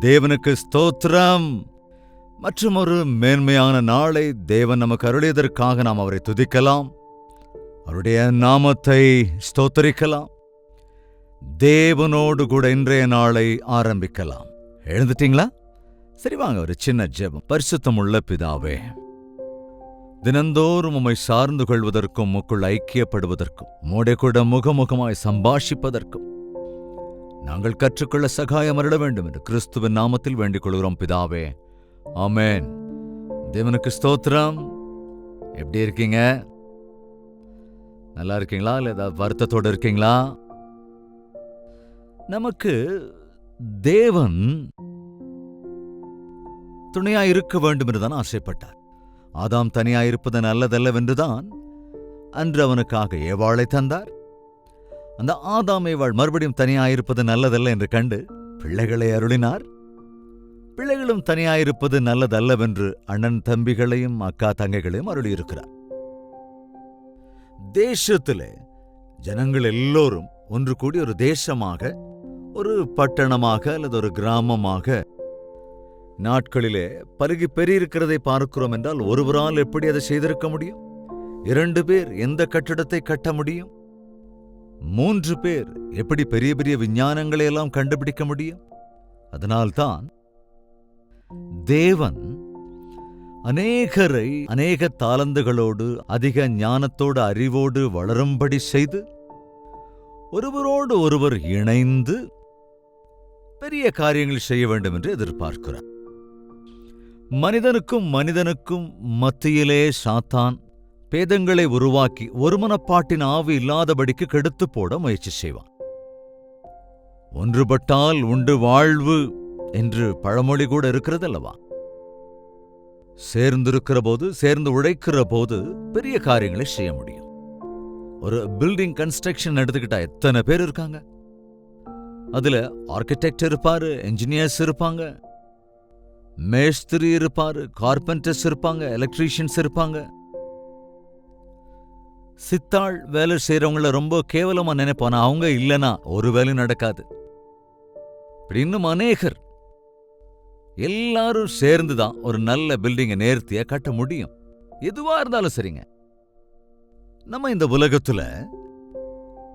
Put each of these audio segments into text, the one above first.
தேவனுக்கு ஸ்தோத்திரம். மற்றும் ஒரு மேன்மையான நாளை தேவன் நமக்கு அருளியதற்காக நாம் அவரை துதிக்கலாம், அவருடைய நாமத்தை ஸ்தோத்தரிக்கலாம். தேவனோடு கூட இன்றைய நாளை ஆரம்பிக்கலாம். எழுந்துட்டீங்களா? சரி, வாங்க ஒரு சின்ன ஜெபம். பரிசுத்தமுள்ள பிதாவே, தினந்தோறும் உம்மை சார்ந்து கொள்வதற்கும் உமக்குள் ஐக்கியப்படுவதற்கும் உம்மோடு கூட முகமுகமாய் சம்பாஷிப்பதற்கும் நாங்கள் கற்றுக்கொள்ள சகாயம் அருள வேண்டும் என்று கிறிஸ்துவின் நாமத்தில் வேண்டிக் கொள்கிறோம் பிதாவே, ஆமென். தேவனுக்கு ஸ்தோத்திரம். எப்படி இருக்கீங்க? நல்லா இருக்கீங்களா? இல்லை ஏதாவது வருத்தத்தோடு இருக்கீங்களா? நமக்கு தேவன் துணையா இருக்க வேண்டும் என்றுதான் ஆசைப்பட்டார். ஆதாம் தனியா இருப்பது நல்லதல்லவென்றுதான் அன்று அவனுக்காக ஏவாளை தந்தார். அந்த ஆதாம் ஏவாள் மறுபடியும் தனியாயிருப்பது நல்லதல்ல என்று கண்டு பிள்ளைகளை அருளினார். பிள்ளைகளும் தனியாயிருப்பது நல்லதல்லவென்று அண்ணன் தம்பிகளையும் அக்கா தங்கைகளையும் அருளியிருக்கிறார். தேசத்திலே ஜனங்கள் எல்லோரும் ஒன்று கூடி ஒரு தேசமாக, ஒரு பட்டணமாக அல்லது ஒரு கிராமமாக நாட்களிலே பருகி பெருகியிருக்கிறதை பார்க்கிறோம் என்றால், ஒருவரால் எப்படி அதை செய்திருக்க முடியும்? 2 பேர் எந்த கட்டிடத்தை கட்ட முடியும்? 3 பேர் எப்படி பெரிய பெரிய விஞ்ஞானங்களை எல்லாம் கண்டுபிடிக்க முடியும்? அதனால்தான் தேவன் அநேகரை அநேக தாளந்துகளோடு அதிக ஞானத்தோடு அறிவோடு வளரும்படி செய்து ஒருவரோடு ஒருவர் இணைந்து பெரிய காரியங்கள் செய்ய வேண்டும் என்று எதிர்பார்க்கிறார். மனிதனுக்கும் மத்தியிலே சாத்தான் பேதங்களை உருவாக்கி ஒருமனப்பாட்டின் ஆவி இல்லாதபடிக்கு கெடுத்து போட முயற்சி செய்வான். ஒன்றுபட்டால் உண்டு வாழ்வு என்று பழமொழி கூட இருக்கிறது அல்லவா? சேர்ந்திருக்கிற போது, சேர்ந்து உழைக்கிற போது பெரிய காரியங்களை செய்ய முடியும். ஒரு பில்டிங் கன்ஸ்ட்ரக்ஷன் எடுத்துக்கிட்டா எத்தனை பேர் இருக்காங்க? அதுல ஆர்கிடெக்ட் இருப்பாரு, என்ஜினியர்ஸ் இருப்பாங்க, மேஸ்திரி இருப்பாரு, கார்பெண்டர்ஸ் இருப்பாங்க, எலக்ட்ரீஷியன்ஸ் இருப்பாங்க. சித்தாள் வேலை செய்யறவங்கள ரொம்ப கேவலமா நினைப்பானா, அவங்க இல்லனா ஒரு வேலையும் நடக்காது. இன்னும் அநேகர் எல்லாரும் சேர்ந்துதான் ஒரு நல்ல பில்டிங்கை நேர்த்தியா கட்ட முடியும். எதுவா இருந்தாலும் சரிங்க. நம்ம இந்த உலகத்துல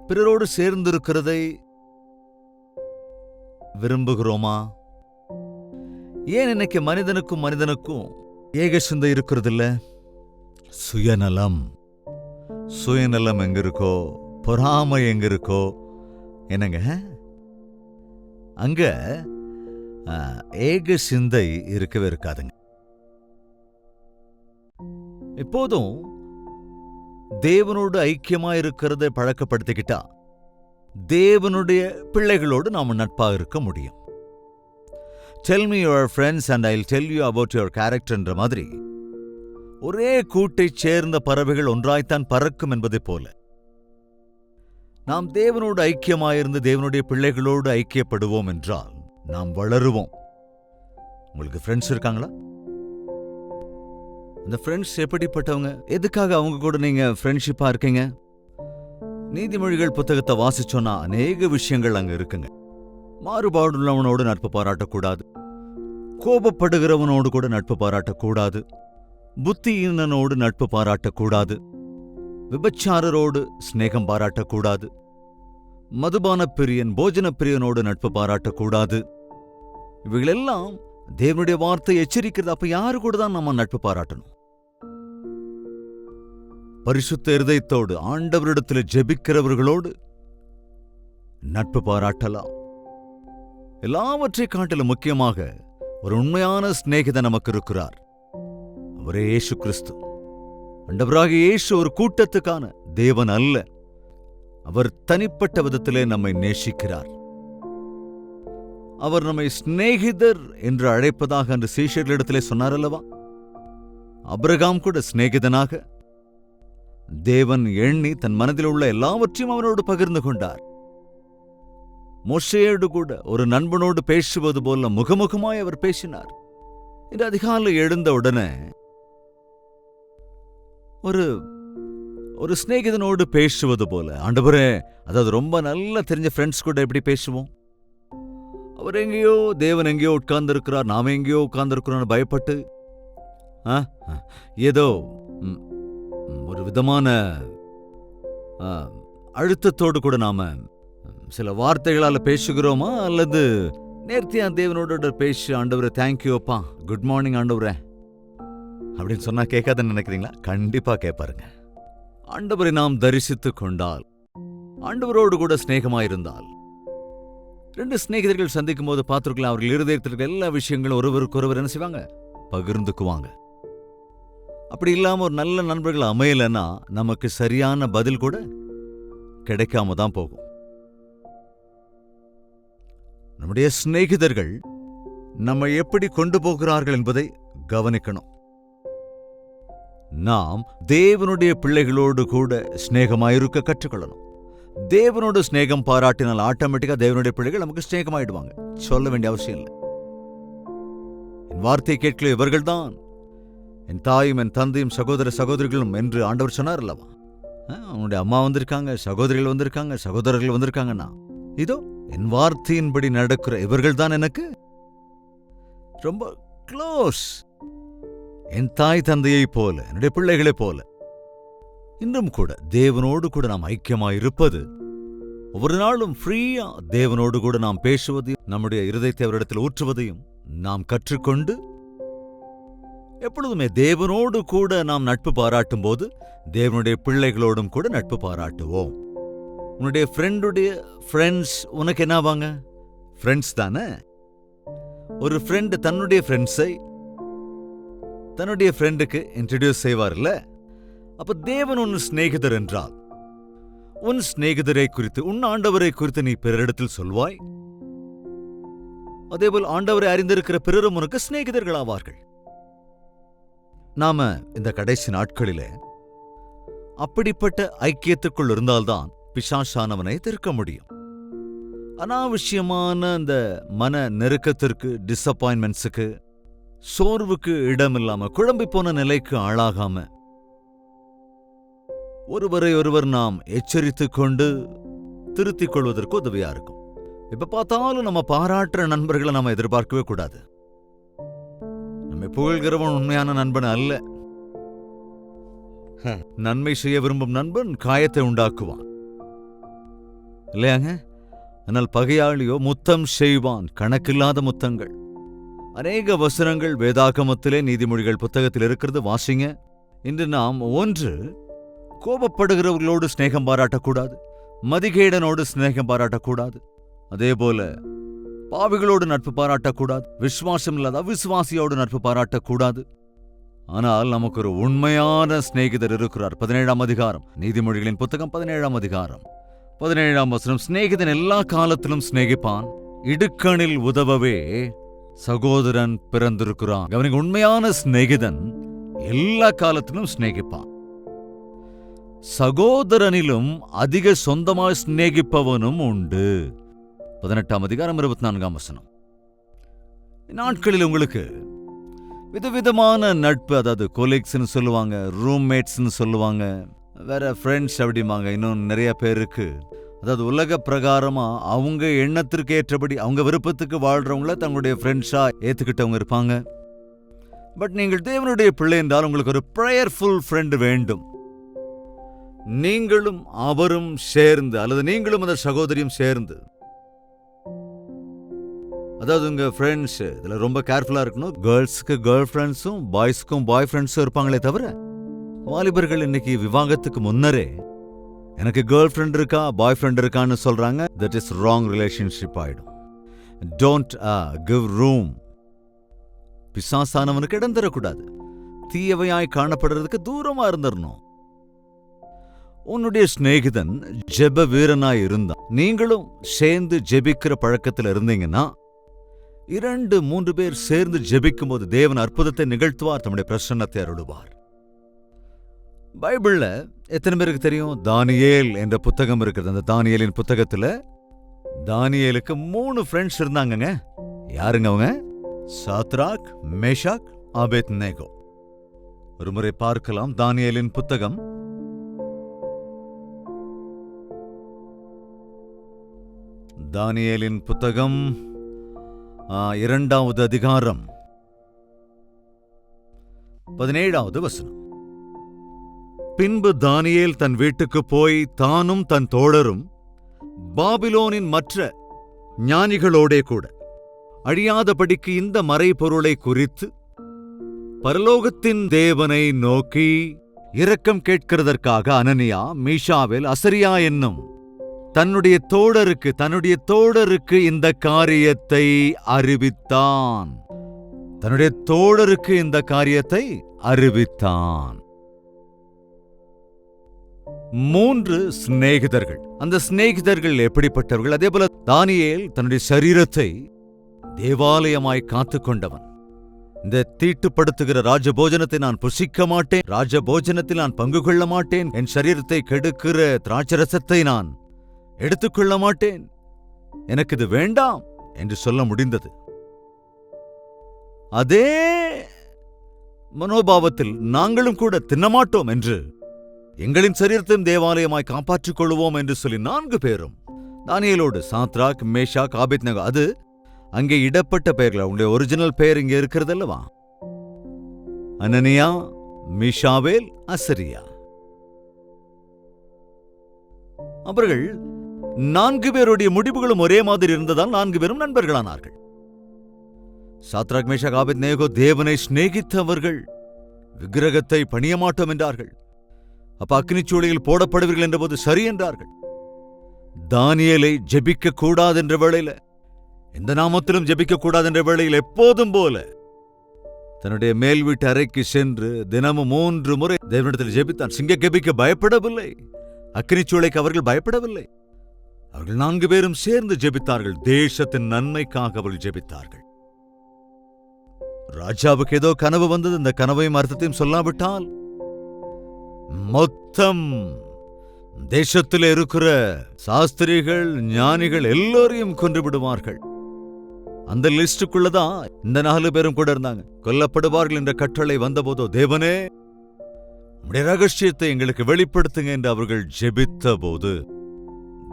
பிறரோடு சேர்ந்து இருக்கிறதை விரும்புகிறோமா? ஏன் இன்னைக்கு மனிதனுக்கும் ஏக சிந்தை இருக்கிறது இல்ல? சுயநலம் எங்க இருக்கோ, பொறாமை எங்க இருக்கோ, என்னங்க அங்க ஏக சிந்தை இருக்கவே இருக்காதுங்க. எப்போதும் தேவனோடு ஐக்கியமா இருக்கிறத பழக்கப்படுத்திக்கிட்டா தேவனுடைய பிள்ளைகளோடு நாம நட்பாக இருக்க முடியும். Tell me your friends and I'll tell you about your character என்ற மாதிரி ஒரே கூட்டைச் சேர்ந்த பறவைகள் ஒன்றாய்த்தான் பறக்கும் என்பதைப் போல நாம் தேவனோடு ஐக்கியமாயிருந்து தேவனுடைய பிள்ளைகளோடு ஐக்கியப்படுவோம் என்றால் நாம் வளருவோம். உங்களுக்கு ஃப்ரெண்ட்ஸ் இருக்காங்களா? அந்த ஃப்ரெண்ட்ஸ் எப்படிப்பட்டவங்க? எதுக்காக அவங்க கூட நீங்க ஃப்ரெண்ட்ஷிப்பா இருக்கீங்க? நீதிமொழிகள் புத்தகத்தை வாசிச்சோன்னா அநேக விஷயங்கள் அங்க இருக்குங்க. மாறுபாடுள்ளவனோடு நட்பு பாராட்டக்கூடாது, கோபப்படுகிறவனோடு கூட நட்பு பாராட்டக்கூடாது, புத்தியீனனோடு நட்பு பாராட்டக்கூடாது, விபச்சாரரோடு சிநேகம் பாராட்டக்கூடாது, மதுபான பிரியன் போஜன பிரியனோடு நட்பு பாராட்டக்கூடாது. இவைகளெல்லாம் தேவனுடைய வார்த்தை எச்சரிக்கிறது. அப்ப யாரு கூட தான் நம்ம நட்பு பாராட்டணும்? பரிசுத்த இருதயத்தோடு ஆண்டவரிடத்தில் ஜெபிக்கிறவர்களோடு நட்பு பாராட்டலாம். எல்லாவற்றை காட்டிலும் முக்கியமாக ஒரு உண்மையான சிநேகிதன் நமக்கு இருக்கிறார். அவரே இயேசு கிறிஸ்து. ஆண்டவராகிய இயேசு ஒரு கூட்டத்துக்கான தேவன் அல்ல. அவர் தனிப்பட்ட விதத்திலே நம்மை நேசிக்கிறார். அவர் நம்மை சிநேகிதர் என்று அழைப்பதாக அன்று சீஷர்களிடத்திலே சொன்னார் அல்லவா? ஆபிரகாம் கூட சிநேகிதனாக தேவன் எண்ணி தன் மனதில் உள்ள எல்லாவற்றையும் அவனோடு பகிர்ந்து கொண்டார். மோசேயோடு கூட ஒரு நண்பனோடு பேசுவது போல முகமுகமாய் அவர் பேசினார். இன்று அதிகாலை எழுந்த உடனே ஒரு சிநேகிதனோடு பேசுவது போல, ஆண்டவரே, அதாவது ரொம்ப நல்லா தெரிஞ்ச ஃப்ரெண்ட்ஸ் கூட எப்படி பேசுவோம்? அவர் எங்கேயோ, தேவன் எங்கேயோ உட்கார்ந்துருக்கிறார், நாம எங்கேயோ உட்கார்ந்துருக்கிறோம்னு பயப்பட்டு ஏதோ ஒரு விதமான அழுத்தத்தோடு கூட நாம சில வார்த்தைகளால பேசுகிறோமா, அல்லது நேர்த்தியா தேவனோட பேசி, ஆண்டவரே தேங்க்யூ அப்பா, குட் மார்னிங் ஆண்டவரே அப்படின்னு சொன்னா கேட்காதுன்னு நினைக்கிறீங்களா? கண்டிப்பா கேட்பாருங்க. ஆண்டவரை நாம் தரிசித்து கொண்டால், ஆண்டவரோடு கூட ஸ்நேகமாயிருந்தால், 2 சிநேகிதர்கள் சந்திக்கும் போது பார்த்திருக்கலாம், அவர்கள் இருதயத்தில் இருக்க எல்லா விஷயங்களும் ஒருவருக்கு ஒருவர் என்ன செய்வாங்க, பகிர்ந்துக்குவாங்க. அப்படி இல்லாம ஒரு நல்ல நண்பர்கள் அமையலன்னா நமக்கு சரியான பதில் கூட கிடைக்காம தான் போகும். நம்முடைய சிநேகிதர்கள் நம்ம எப்படி கொண்டு போகிறார்கள் என்பதை கவனிக்கணும். நாம் தேவனுடைய பிள்ளைகளோடு கூட ஸ்நேகமாயிருக்க கற்றுக்கொள்ளணும். தேவனோடு ஸ்நேகம் பாராட்டினால் ஆட்டோமேட்டிக்கா தேவனுடைய பிள்ளைகள் நமக்கு ஸ்நேகமாயிடுவாங்க. சொல்ல வேண்டிய அவசியம் இல்லை. என் வார்த்தை கேட்கல இவர்கள்தான் என் தாயும் என் தந்தையும் சகோதர சகோதரிகளும் என்று ஆண்டவர் சொன்னார் அல்லவா? அவனுடைய அம்மா வந்திருக்காங்க, சகோதரிகள் வந்திருக்காங்க, சகோதரர்கள் வந்திருக்காங்கன்னா, இதோ என் வார்த்தையின்படி நடக்கிற இவர்கள் தான் எனக்கு ரொம்ப க்ளோஸ், என் தாய் தந்தையை போல, என்னுடைய பிள்ளைகளைப் போல. இன்றும் கூட தேவனோடு கூட நாம் ஐக்கியமாயிருப்பது, ஒவ்வொரு நாளும் ஃப்ரீயா தேவனோடு கூட நாம் பேசுவதையும் நம்முடைய இருதயத்தை அவரிடத்தில் ஊற்றுவதையும் நாம் கற்றுக்கொண்டு, எப்பொழுதுமே தேவனோடு கூட நாம் நட்பு பாராட்டும் போது தேவனுடைய பிள்ளைகளோடும் கூட நட்பு பாராட்டுவோம். உன்னுடைய ஃப்ரெண்டுடைய ஃப்ரெண்ட்ஸ் உனக்கு என்னவாங்க? ஃப்ரெண்ட்ஸ் தானே. ஒரு ஃப்ரெண்டு தன்னுடைய ஃப்ரெண்ட்ஸை தன்னுடைய ஃப்ரெண்டுக்கு இன்ட்ரடியூஸ் செய்வார்ல. அப்ப தேவன் உன் சிநேகிதர் என்றால், உன் சிநேகிதரை குறித்து, உன் ஆண்டவரை குறித்து நீ பிறரிடத்தில் சொல்வாய். அதேபோல் ஆண்டவரை அறிந்திருக்கிற பிறரும் உனக்கு சிநேகிதர்கள் ஆவார்கள். நாம இந்த கடைசி நாட்களிலே அப்படிப்பட்ட ஐக்கியத்துக்குள் இருந்தால்தான் பிசாசானவனை எதிர்க்க முடியும். அனாவசியமான அந்த மன நெருக்கத்திற்கு, டிசப்பாயின்மெண்ட்ஸுக்கு, சோர்வுக்கு இடமில்லாம, குழம்பி போன நிலைக்கு ஆளாகாம, ஒருவரை ஒருவர் நாம் எச்சரித்துக் கொண்டு திருத்திக் கொள்வதற்கு உதவியா இருக்கும். இப்ப பார்த்தாலும் நம்ம பாராட்டுற நண்பர்களை நம்ம எதிர்பார்க்கவே கூடாது. நம்மை புகழ்கிறவன் உண்மையான நண்பன் அல்ல. நன்மை செய்ய விரும்பும் நண்பன் காயத்தை உண்டாக்குவான் இல்லையாங்க? ஆனால் பகையாளியோ முத்தம் செய்வான், கணக்கில்லாத முத்தங்கள். அநேக வசனங்கள் வேதாகமத்திலே, நீதிமொழிகள் புத்தகத்தில் இருக்கிறது, வாசிங்க. இன்று நாம் ஒன்று, கோபப்படுகிறவர்களோடு ஸ்நேகம் பாராட்டக்கூடாது, மதிகேடனோடு ஸ்நேகம் பாராட்டக்கூடாது, அதேபோல பாவிகளோடு நட்பு பாராட்டக்கூடாது, விசுவாசம் இல்லாத அவிசுவாசியோடு நட்பு பாராட்டக்கூடாது. ஆனால் நமக்கு ஒரு உண்மையான சிநேகிதர் இருக்கிறார். 17ஆம் அதிகாரம், நீதிமொழிகளின் புத்தகம் 17ஆம் அதிகாரம் 17ஆம் வசனம், சிநேகிதன் எல்லா காலத்திலும் சிநேகிப்பான், இடுக்கணில் உதவவே சகோதரன் பிறந்திருக்கிறான். அவனுக்கு உண்மையான சிநேகிதன் எல்லா காலத்திலும் சிநேகிப்பான். சகோதரனிலும் அதிக சொந்தமாய் சிநேகிப்பவனும் உண்டு. 18ஆம் அதிகாரம் 24ஆம் வசனம். நாட்களில் உங்களுக்கு விதவிதமான நட்பு, அதாவது கொலீக்ஸ்ன்னு சொல்லுவாங்க, ரூம்மேட்ஸ்ன்னு சொல்லுவாங்க, வேற ஃப்ரெண்ட்ஸ் அப்படிம்பாங்க. இன்னும் நிறைய பேருக்கு, அதாவது உலக பிரகாரமா அவங்க எண்ணத்திற்கு ஏற்றபடி, அவங்க விருப்பத்துக்கு வாழ்றவங்கள தங்களுடைய ஃப்ரெண்ட்ஸா ஏத்துக்கிட்டவங்க இருப்பாங்க. பட் நீங்கள் தேவனுடைய பிள்ளை என்றால் உங்களுக்கு ஒரு ப்ரேயர்ஃபுல் ஃப்ரெண்ட் வேண்டும். நீங்களும் அவரும் சேர்ந்து, அல்லது நீங்களும் அந்த சகோதரியும் சேர்ந்து, அதாவது உங்க ஃப்ரெண்ட்ஸ் இதுல ரொம்ப கேர்ஃபுல்லா இருக்கணும். கேர்ள்ஸுக்கு கேர்ள் ஃப்ரெண்ட்ஸும், பாய்ஸ்க்கும் பாய் ஃப்ரெண்ட்ஸும் இருப்பாங்களே தவிர, வாலிபர்கள் இன்னைக்கு விவாகத்துக்கு முன்னரே எனக்கு கேர்ள் ஃப்ரெண்ட் இருக்கா, பாய் ஃப்ரெண்ட் இருக்கான்னு சொல்றாங்க. தட் இஸ் ராங் ரிலேஷன்ஷிப் ஆயிடும். Don't give room. பிசாசானவனுக்கு இடம் தரக்கூடாது. தீயவையாய் காணப்படுறதுக்கு தூரமா இருந்துடணும். உன்னுடைய சிநேகிதன் ஜெப வீரனாய் இருந்தா, நீங்களும் சேர்ந்து ஜெபிக்கிற பழக்கத்தில் இருந்தீங்கன்னா, 2-3 பேர் சேர்ந்து ஜெபிக்கும் போது தேவன் அற்புதத்தை நிகழ்த்துவார், தம்முடைய பிரசன்னத்தை அருளுவார். பைபிள்ல எத்தனை பேருக்கு தெரியும், தானியேல் என்ற புத்தகம் இருக்கிறது. அந்த தானியேலின் புத்தகத்துல தானியேலுக்கு 3 ஃப்ரெண்ட்ஸ் இருந்தாங்கங்க. யாருங்க அவங்க? Shadrach, Meshach, Abednego. ஒரு முறை பார்க்கலாம். தானியேலின் புத்தகம் தானியேலின் புத்தகம் 2வது அதிகாரம் 17வது வசனம். பின்பு தானியேல் தன் வீட்டுக்கு போய் தானும் தன் தோழரும் பாபிலோனின் மற்ற ஞானிகளோடே கூட அழியாதபடிக்கு இந்த மறைபொருளை குறித்து பரலோகத்தின் தேவனை நோக்கி இரக்கம் கேட்கிறதற்காக அனனியா, மீஷாவேல், அசரியா என்னும் தன்னுடைய தோழருக்கு இந்த காரியத்தை அறிவித்தான். தன்னுடைய தோழருக்கு இந்த காரியத்தை அறிவித்தான். 3 சிநேகிதர்கள். அந்த சிநேகிதர்கள் எப்படிப்பட்டவர்கள்? அதேபோல தானியேல் தன்னுடைய சரீரத்தை தேவாலயமாய் காத்துக்கொண்டவன். இந்த தீட்டுப்படுத்துகிற ராஜபோஜனத்தை நான் புசிக்க மாட்டேன், ராஜபோஜனத்தில் நான் பங்கு கொள்ள மாட்டேன், என் சரீரத்தை கெடுக்கிற திராட்சரசத்தை நான் எடுத்துக்கொள்ள மாட்டேன், எனக்கு இது வேண்டாம் என்று சொல்ல முடிந்தது. அதே மனோபாவத்தில் நாங்களும் கூட தின்னமாட்டோம் என்று, எங்களின் சரீரத்தையும் தேவாலயமாய் காப்பாற்றிக் கொள்வோம் என்று சொல்லி 4 பேரும் தானியேலோடு, சாத்ராக், மேஷாக், ஆபேத்நேகோ, அது அங்கே இடப்பட்ட பெயர்கள், அவங்களுடைய ஒரிஜினல் பெயர் இங்கே இருக்கிறது அல்லவா? அனனியா, மீஷாவேல், அசரியா. அவர்கள் 4 பேருடைய முடிவுகளும் ஒரே மாதிரி இருந்ததால் 4 பேரும் நண்பர்களானார்கள். சாத்ராக், மேஷாக், ஆபேத்நேகோ தேவனை சிநேகித்தவர்கள், விக்கிரகத்தை பணிய மாட்டோம் என்றார்கள். அப்ப அக்னிச்சூளையில் போடப்படுவீர்கள் என்றபோது சரி என்றார்கள். தானியேலை ஜெபிக்க கூடாது என்ற வேளையில, எந்த நாமத்திலும் ஜெபிக்க கூடாது என்ற வேளையில் எப்போதும் போல தன்னுடைய மேல் வீட்டு அறைக்கு சென்று தினமும் 3 முறை தேவனிடத்தில் ஜெபித்தான். சிங்கக்கெபிக்கு பயப்படவில்லை, அக்னிச்சூளைக்கு அவர்கள் பயப்படவில்லை. அவர்கள் 4 பேரும் சேர்ந்து ஜெபித்தார்கள். தேசத்தின் நன்மைக்காக அவர்கள் ஜெபித்தார்கள். ராஜாவுக்கு ஏதோ கனவு வந்தது. இந்த கனவையும் அர்த்தத்தையும் சொல்லாவிட்டால் மொத்தம் தேசத்தில் இருக்கிற சாஸ்திரிகள், ஞானிகள் எல்லோரையும் கொன்று விடுவார்கள். அந்த லிஸ்டுக்குள்ளதான் இந்த 4 பேரும் கூட இருந்தாங்க. கொல்லப்படுவார்கள் என்ற கட்டளை வந்தபோதோ, தேவனே உம்முடைய ரகசியத்தை எங்களுக்கு வெளிப்படுத்துங்க என்று அவர்கள் ஜெபித்த போது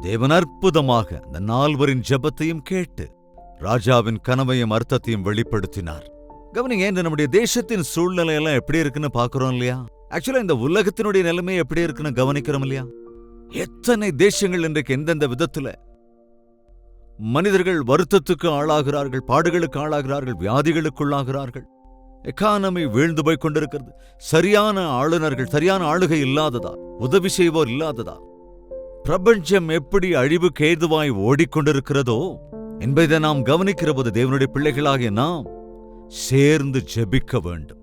தேவன் அற்புதமாக அந்த 4 ஜெபத்தையும் கேட்டு ராஜாவின் கனவையும் அர்த்தத்தையும் வெளிப்படுத்தினார். கவனிங்க, இந்த நம்முடைய தேசத்தின் சூழ்நிலை எல்லாம் எப்படி இருக்குன்னு பாக்குறோம் இல்லையா? ஆக்சுவலா இந்த உலகத்தினுடைய நிலைமை எப்படி இருக்குன்னு கவனிக்கிறோம் இல்லையா? எத்தனை தேசங்கள் இன்றைக்கு எந்தெந்த விதத்துல மனிதர்கள் வருத்தத்துக்கு ஆளாகிறார்கள், பாடுகளுக்கு ஆளாகிறார்கள், வியாதிகளுக்குள்ளாகிறார்கள். எக்கானமி வீழ்ந்து போய் கொண்டிருக்கிறது. சரியான ஆளுநர்கள், சரியான ஆளுகை இல்லாததா, உதவி செய்வோர் இல்லாததா, பிரபஞ்சம் எப்படி அழிவுக்கு ஏதுவாய் ஓடிக்கொண்டிருக்கிறதோ என்பதை நாம் கவனிக்கிற போது தேவனுடைய பிள்ளைகளாகிய நாம் சேர்ந்து ஜெபிக்க வேண்டும்.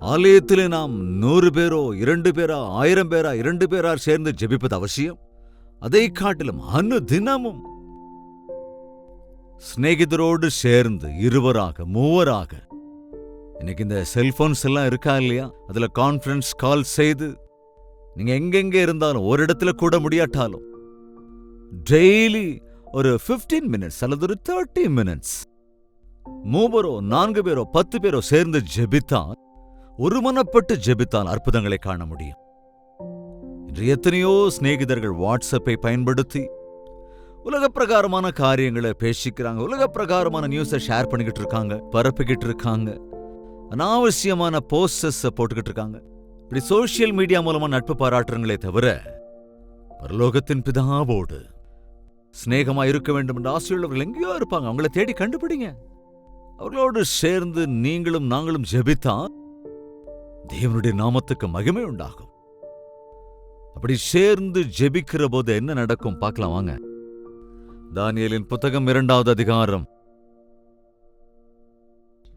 ஆலயத்திலே நாம் 100 பேரோ 2 பேரா 1000 பேரா 2 பேரா சேர்ந்து ஜெபிப்பது அவசியம். அதை காட்டிலும் அனுதினமும் சிநேகிதரோடு சேர்ந்து 2 3 இன்னைக்கு இந்த செல்போன்ஸ் எல்லாம் இருக்கா இல்லையா? அதுல கான்ஃபரன்ஸ் கால் செய்து நீங்க எங்கெங்க இருந்தாலும், ஒரு இடத்துல கூட முடியாட்டாலும், டெய்லி ஒரு 15 மினிட்ஸ் அல்லது ஒரு 30 மினிட்ஸ் 3 4 பேரோ 10 பேரோ சேர்ந்து ஜெபித்தால், ஒருமனப்பட்டு ஜெபித்தால் அற்புதங்களை காண முடியும். இன்று எத்தனையோ சிநேகிதர்கள் வாட்ஸ்அப்பை பயன்படுத்தி உலக பிரகாரமான காரியங்களை பேசிக்கிறாங்க, உலக பிரகாரமான நியூஸை ஷேர் பண்ணிக்கிட்டு இருக்காங்க, பரப்பிக்கிட்டு இருக்காங்க, அனாவசியமான போஸ்டர்ஸ் போட்டுக்கிட்டு இருக்காங்க. இப்படி சோசியல் மீடியா மூலமா நட்பு பாராட்டுறங்களே தவிர பரலோகத்தின் பிதாவோடு சிநேகமா இருக்க வேண்டும் என்ற ஆசையுள்ளவர்கள் எங்கேயோ இருப்பாங்க. அவங்களை தேடி கண்டுபிடிங்க. அவர்களோடு சேர்ந்து நீங்களும் நாங்களும் ஜெபித்தா தேவனுடைய நாமத்துக்கு மகிமை உண்டாகும். அப்படி சேர்ந்து ஜெபிக்கிற போது என்ன நடக்கும் பார்க்கலாம் வாங்க. தானியேலின் புத்தகம் 2வது அதிகாரம்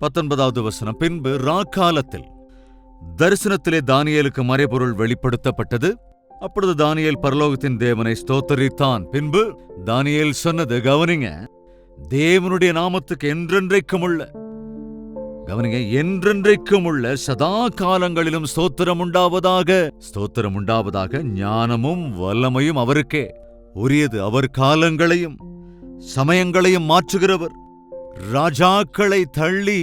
19வது வசனம். பின்பு ராக்காலத்தில் தரிசனத்திலே தானியேலுக்கு மறைபொருள் வெளிப்படுத்தப்பட்டது. அப்பொழுது தானியேல் பரலோகத்தின் தேவனை ஸ்தோத்தரித்தான். பின்பு தானியேல் சொன்னது, கவனிங்க, தேவனுடைய நாமத்துக்கு என்றென்றைக்கும் உள்ள, கவனிங்க, என்றென்றைக்கும் உள்ள சதா காலங்களிலும் ஸ்தோத்திரம் உண்டாவதாக, ஸ்தோத்திரம் உண்டாவதாக. ஞானமும் வல்லமையும் அவருக்கே உரியது. அவர் காலங்களையும் சமயங்களையும் மாற்றுகிறவர், ராஜாக்களை தள்ளி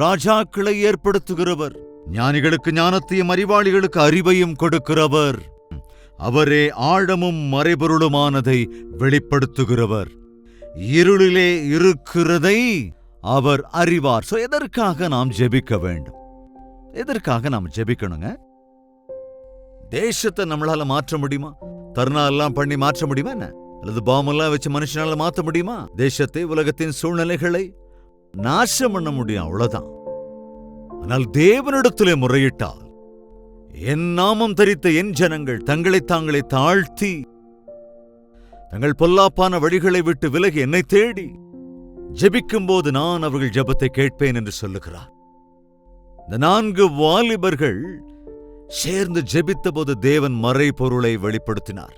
ராஜாக்களை ஏற்படுத்துகிறவர், ஞானிகளுக்கு ஞானத்தையும் அறிவாளிகளுக்கு அறிவையும் கொடுக்கிறவர், அவரே ஆழமும் மறைபொருளுமானதை வெளிப்படுத்துகிறவர். இருளிலே இருக்கிறதை அவர் அறிவார். சோ எதற்காக நாம் ஜெபிக்க வேண்டும்? எதற்காக நாம் ஜெபிக்கணுங்க? தேசத்தை நம்மளால மாற்ற முடியுமா? தருணா எல்லாம் பண்ணி மாற்ற முடியுமா என்ன? அல்லது பாமெல்லாம் வச்சு மனுஷனால மாற்ற முடியுமா? தேசத்தை, உலகத்தின் சூழ்நிலைகளை நாசம் பண்ண முடியும், அவ்வளவுதான். ஆனால் தேவனிடத்திலே முறையிட்டால், என் நாமம் தரித்த என் ஜனங்கள் தங்களை தாங்களே தாழ்த்தி தங்கள் பொல்லாப்பான வழிகளை விட்டு விலகி என்னை தேடி ஜெபிக்கும் போது நான் அவர்கள் ஜெபத்தை கேட்பேன் என்று சொல்லுகிறார். இந்த 4 வாலிபர்கள் சேர்ந்து ஜெபித்த போது தேவன் மறைபொருளை வெளிப்படுத்தினார்.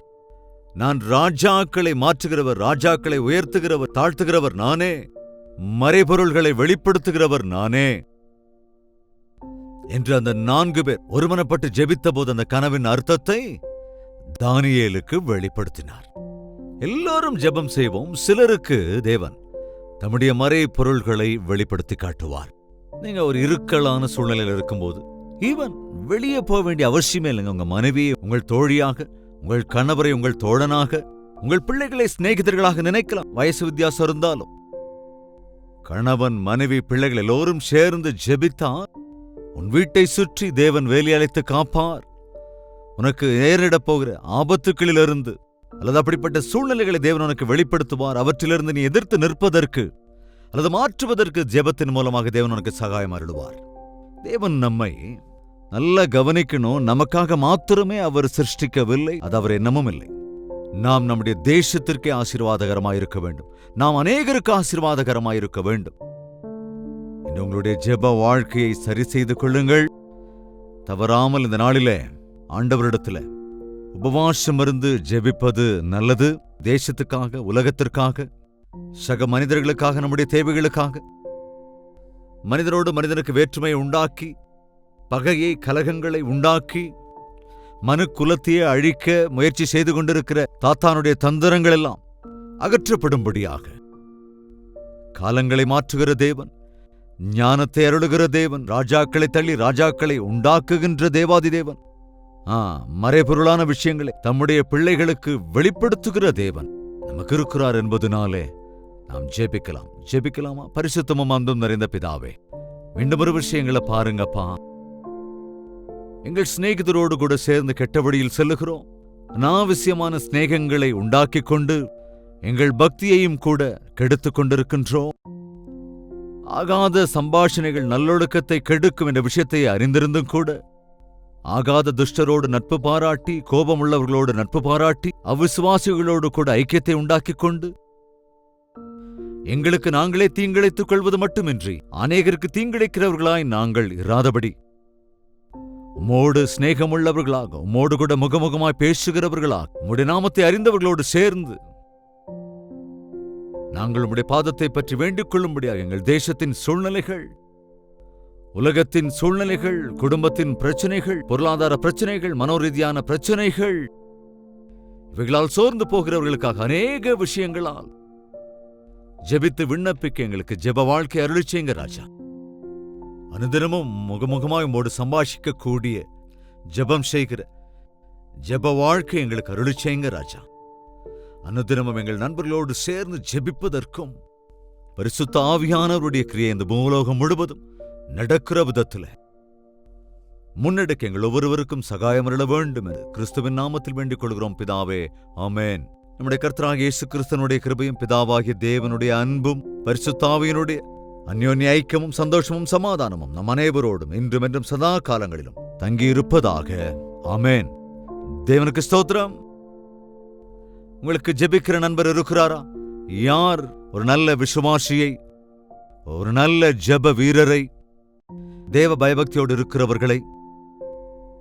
நான் ராஜாக்களை மாற்றுகிறவர், ராஜாக்களை உயர்த்துகிறவர், தாழ்த்துகிறவர் நானே, மறைபொருள்களை வெளிப்படுத்துகிறவர் நானே என்று அந்த 4 பேர் ஒருமனப்பட்டு ஜெபித்த போது அந்த கனவின் அர்த்தத்தை தானியேலுக்கு வெளிப்படுத்தினார். எல்லாரும் ஜெபம் செய்வோம். சிலருக்கு தேவன் தம்முடைய மறைபொருள்களை வெளிப்படுத்தி காட்டுவார். நீங்க ஒரு இறுக்கலான சூழ்நிலையில் இருக்கும்போது, ஈவன் வெளியே போக வேண்டிய அவசியமே இல்லைங்க. உங்க மனைவியை உங்கள் தோழியாக, உங்கள் கணவரை உங்கள் தோழனாக, உங்கள் பிள்ளைகளை சிநேகிதர்களாக நினைக்கலாம். வயசு வித்தியாசம் இருந்தாலும் கணவன், மனைவி, பிள்ளைகள் எல்லோரும் சேர்ந்து ஜெபித்தால் உன் வீட்டை சுற்றி தேவன் வேலியழைத்து காப்பார். உனக்கு நேரிடப் போகிற ஆபத்துக்களிலிருந்து அல்லது அப்படிப்பட்ட சூழ்நிலைகளை தேவன் உனக்கு வெளிப்படுத்துவார். அவற்றிலிருந்து நீ எதிர்த்து நிற்பதற்கு அல்லது மாற்றுவதற்கு ஜெபத்தின் மூலமாக தேவன் உனக்கு சகாயம் அருளுவார். தேவன் நம்மை நல்லா கவனிக்கணும். நமக்காக மாத்திரமே அவர் சிருஷ்டிக்கவில்லை, அது அவர் எண்ணமும் இல்லை. நாம் நம்முடைய தேசத்திற்கே ஆசீர்வாதகரமாயிருக்க வேண்டும். நாம் அநேகருக்கு ஆசீர்வாதகரமாயிருக்க வேண்டும். இன்று உங்களுடைய ஜெப வாழ்க்கையை சரி செய்து கொள்ளுங்கள். தவறாமல் இந்த நாளிலே ஆண்டவரிடத்தில் உபவாசம் இருந்து ஜெபிப்பது நல்லது. தேசத்துக்காக, உலகத்திற்காக, சக மனிதர்களுக்காக, நம்முடைய தேவைகளுக்காக. மனிதரோடு மனிதனுக்கு வேற்றுமையை உண்டாக்கி, பகையை, கலகங்களை உண்டாக்கி, மனு குலத்தையே அழிக்க முயற்சி செய்து கொண்டிருக்கிற தாத்தானுடைய தந்திரங்கள் எல்லாம் அகற்றப்படும்படியாக காலங்களை மாற்றுகிற தேவன், ஞானத்தை அருளுகிற தேவன், ராஜாக்களை தள்ளி ராஜாக்களை உண்டாக்குகின்ற தேவாதி தேவன், மறைபொருளான விஷயங்களை தம்முடைய பிள்ளைகளுக்கு வெளிப்படுத்துகிற தேவன் நமக்கு இருக்கிறார் என்பதனாலே நாம் ஜெபிக்கலாம். ஜெபிக்கலாமா? பரிசுத்தமும் அன்பும் நிறைந்த பிதாவே, மீண்டும் ஒரு விஷயங்களை பாருங்கப்பா. எங்கள் சிநேகிதரோடு கூட சேர்ந்து கெட்ட வழியில் செல்லுகிறோம். அனாவசியமான சிநேகங்களை உண்டாக்கிக் கொண்டு எங்கள் பக்தியையும் கூட கெடுத்துக் கொண்டிருக்கின்றோம். ஆகாத சம்பாஷணைகள் நல்லொழுக்கத்தை கெடுக்கும் என்ற விஷயத்தை அறிந்திருந்தும் கூட ஆகாத துஷ்டரோடு நட்பு பாராட்டி, கோபமுள்ளவர்களோடு நட்பு பாராட்டி, அவிசுவாசிகளோடு கூட ஐக்கியத்தை உண்டாக்கிக் கொண்டு எங்களுக்கு நாங்களே தீங்கிழைத்துக் கொள்வது மட்டுமின்றி அநேகருக்கு தீங்கிழைக்கிறவர்களாய் நாங்கள் இராதபடி உம்மோடு சிநேகமுள்ளவர்களாக, உம்மோடு கூட முகமுகமாய் பேசுகிறவர்களாக, உம்முடைய நாமத்தை அறிந்தவர்களோடு சேர்ந்து நாங்கள் உம்முடைய பாதத்தை பற்றி வேண்டிக் கொள்ளும்படியாக எங்கள் தேசத்தின் சூழ்நிலைகள், உலகத்தின் சூழ்நிலைகள், குடும்பத்தின் பிரச்சனைகள், பொருளாதார பிரச்சனைகள், மனோரீதியான பிரச்சனைகள், இவைகளால் சோர்ந்து போகிறவர்களுக்காக அநேக விஷயங்களால் ஜெபித்து விண்ணப்பிக்க எங்களுக்கு ஜெப வாழ்க்கை அருளி செய்யுங்க ராஜா. அனுதினமும் முகமுகமாய் உம்மோடு சம்பாஷிக்க கூடிய, ஜெபம் செய்கிற ஜெப வாழ்க்கை எங்களுக்கு அருளி செய்யுங்க ராஜா. அனுதினமும் எங்கள் நண்பர்களோடு சேர்ந்து ஜெபிப்பதற்கும் பரிசுத்த ஆவியானவருடைய கிரியை இந்த பூலோகம் முழுவதும் நடக்கிற விதத்தில் முன்னெடுக்க எங்கள் ஒவ்வொருவருக்கும் சகாயம் அருள வேண்டும் என்று கிறிஸ்துவின் நாமத்தில் வேண்டிக் கொள்கிறோம் பிதாவே, ஆமென். நம்முடைய கர்த்தராகிய இயேசு கிறிஸ்துவினுடைய கிருபையும், பிதாவாகிய தேவனுடைய அன்பும், பரிசுத்த ஆவியினுடைய அந்யோன்ய ஐக்கியமும், சந்தோஷமும், சமாதானமும் நம் அனைவரோடும் இன்றும் என்றும் சதா காலங்களிலும் தங்கியிருப்பதாக, ஆமென். தேவனுக்கு ஸ்தோத்திரம். உங்களுக்கு ஜெபிக்கிற நண்பர் இருக்கிறாரா? யார் ஒரு நல்ல விசுவாசியை, ஒரு நல்ல ஜெப வீரரை, தேவ பயபக்தியோடு இருக்கிறவர்களை,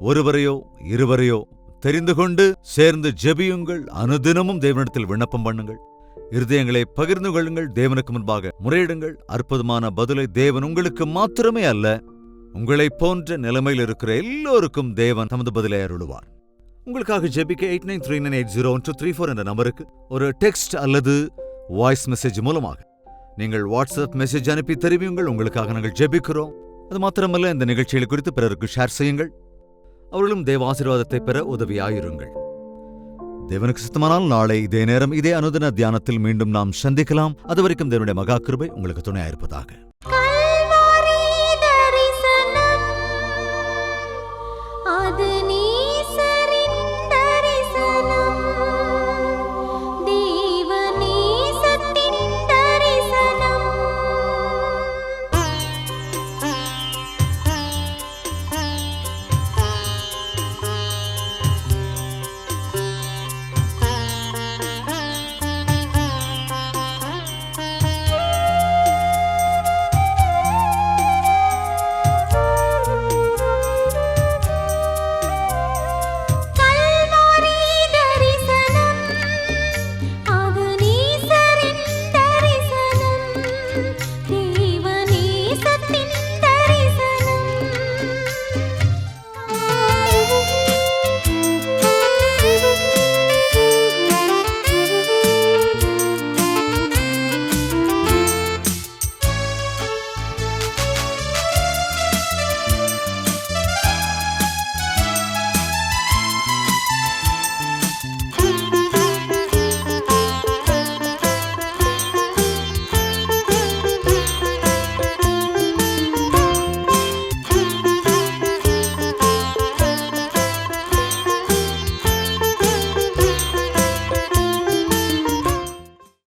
ஒருவரையோ இருவரையோ தெரிந்து கொண்டு சேர்ந்து ஜெபியுங்கள். அனுதினமும் தேவனிடத்தில் விண்ணப்பம் பண்ணுங்கள். இருதயங்களை பகிர்ந்து கொள்ளுங்கள். தேவனுக்கு முன்பாக முறையிடுங்கள். அற்புதமான பதிலை தேவன் உங்களுக்கு மாத்திரமே அல்ல, உங்களை போன்ற நிலைமையில் இருக்கிற எல்லோருக்கும் தேவன் தமது பதிலை அருளுவார். உங்களுக்காக ஜெபிக்க 8939801234 என்ற நம்பருக்கு ஒரு டெக்ஸ்ட் அல்லது வாய்ஸ் மெசேஜ் மூலமாக நீங்கள் வாட்ஸ்அப் மெசேஜ் அனுப்பி தெரிவியுங்கள். உங்களுக்காக நாங்கள் ஜெபிக்கிறோம். அது மாத்திரமல்ல, இந்த நிகழ்ச்சிகளை குறித்து பிறருக்கு ஷேர் செய்யுங்கள். அவர்களும் தேவ ஆசீர்வாதத்தை பெற உதவியாயிருங்கள். தேவனுக்கு சித்தமானால் நாளை இதே நேரம் இதே அனுதின தியானத்தில் மீண்டும் நாம் சந்திக்கலாம். அதுவரைக்கும் தேவனுடைய மகா கிருபை உங்களுக்கு துணையாயிருப்பதாக.